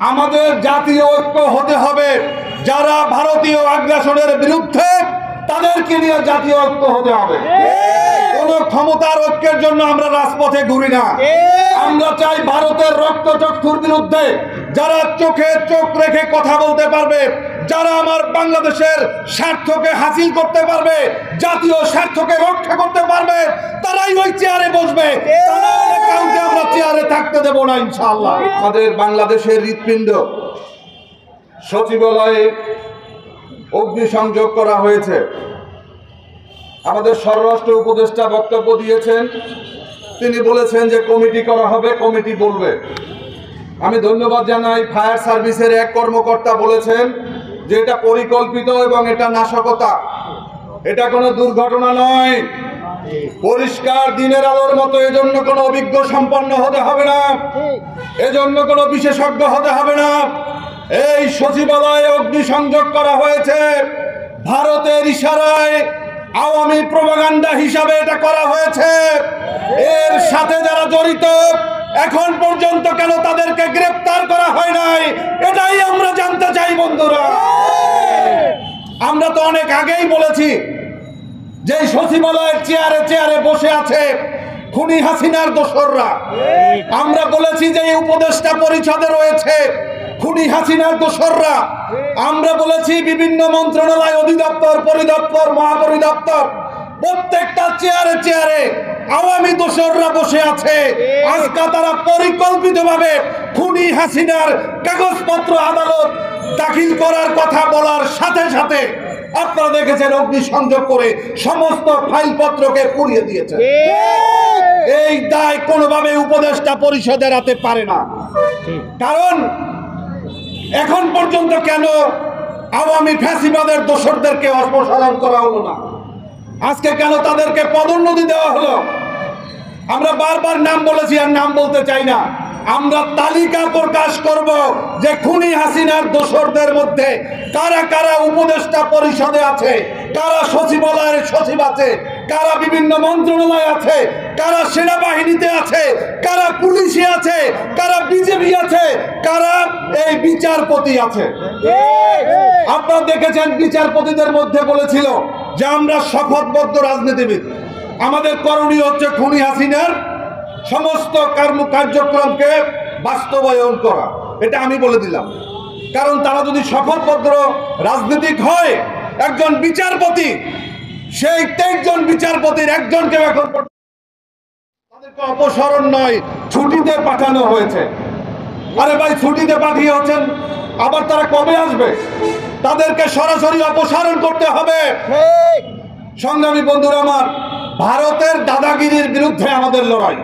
আমাদের জাতীয় ঐক্য হতে হবে। যারা ভারতীয় আগ্রাসনের বিরুদ্ধে, তাদেরকে নিয়ে জাতীয় ঐক্য হতে হবে। কোন ক্ষমতার ঐক্যের জন্য আমরা রাজপথে ঘুরি না। আমরা চাই ভারতের রক্তচক্ষুর বিরুদ্ধে যারা চোখে চোখ রেখে কথা বলতে পারবে, যারা আমার বাংলাদেশের স্বার্থকে হাসিল করতে পারবে, জাতীয় স্বার্থকে রক্ষা করতে পারবে, তারাই ওই চেয়ারে বসবে। কাউকে আমরা চেয়ারে থাকতে দেব না ইনশাআল্লাহ। আমাদের বাংলাদেশের হৃৎপিণ্ড সচিবালয়ে অগ্নিসংযোগ করা হয়েছে। আমাদের স্বরাষ্ট্র উপদেষ্টা বক্তব্য দিয়েছেন, তিনি বলেছেন যে কমিটি করা হবে, কমিটি বলবে। আমি ধন্যবাদ জানাই, ফায়ার সার্ভিসের এক কর্মকর্তা বলেছেন যে এটা পরিকল্পিত এবং এটা নাশকতা, এটা কোনো দুর্ঘটনা নয়, পরিষ্কার দিনের আলোর মতো। এজন্য কোনো অভিজ্ঞ সম্পন্ন হতে হবে না, এজন্য কোনো বিশেষজ্ঞ হতে হবে না। এই সচিবালয়ে অগ্নিসংযোগ করা হয়েছে ভারতের ইশারায়, আওয়ামী প্রোপাগান্ডা হিসাবে এটা করা হয়েছে। এর সাথে যারা জড়িত, এখন পর্যন্ত কেন তাদেরকে গ্রেফতার করা হয় নাই, এটাই আমরা জানতে চাই বন্ধুরা। আমরা তো অনেক আগেই বলেছি যে সচিবালয়ের চেয়ারে চেয়ারে বসে আছে খুনি হাসিনার দোসররা। আমরা বলেছি যে এই উপদেষ্টা পরিষদে রয়েছে খুনি হাসিনার দোসররা। আমরা বলেছি বিভিন্ন মন্ত্রণালয়, অধিদপ্তর, পরিদপ্তর, মহাপরিদপ্তর, প্রত্যেকটা চেয়ারে চেয়ারে আওয়ামী দোসররা বসে আছে। আজকে তারা পরিকল্পিতভাবে খুনি হাসিনার কাগজপত্র আদালত দাখিল করার কথা বলার সাথে সাথে আপনারা দেখেছেন অগ্নিসংযোগ করে সমস্ত ফাইলপত্রকে পুড়িয়ে দিয়েছে। এই দায় কোনোভাবে উপদেষ্টা পরিষদ এড়াতে পারে না। কারণ এখন পর্যন্ত কেন আওয়ামী ফ্যাসিবাদের দোসরদেরকে অপসারণ করা হলো না? আজকে কেন তাদেরকে পদোন্নতি দেওয়া হলো? আমরা বারবার নাম বলেছি, আর নাম বলতে চাই না। আমরা তালিকা প্রকাশ করব যে খুনি হাসিনার দোসরদের মধ্যে কারা কারা উপদেষ্টা পরিষদে আছে, কারা সচিবালয়ের সচিব আছে, কারা বিভিন্ন মন্ত্রণালয় আছে, কারা সেনাবাহিনীতে আছে, কারা পুলিশে আছে, কারা বিজেপি আছে, কারা এই বিচারপতি আছে। আপনারা দেখেছেন বিচারপতিদের মধ্যে বলেছিল যে আমরা শপথবদ্ধ রাজনীতিবিদ, আমাদের করণীয় হচ্ছে খুনি হাসিনার সমস্ত কার্যক্রমকে বাস্তবায়ন করা। এটা আমি বলে দিলাম। কারণ তারা যদি শপথবদ্ধ রাজনীতিক হয়, একজন বিচারপতি, সেই 23 জন বিচারপতির একজনকে এখন তাদেরকে অপসারণ নয়, ছুটিতে পাঠানো হয়েছে। আরে ভাই, ছুটিতে পাঠিয়ে হচ্ছেন, আবার তারা কবে আসবে? তাদেরকে সরাসরি অপসারণ করতে হবে। সংগ্রামী বন্ধুরা আমার, ভারতের দাদাগিরির বিরুদ্ধে আমাদের লড়াই।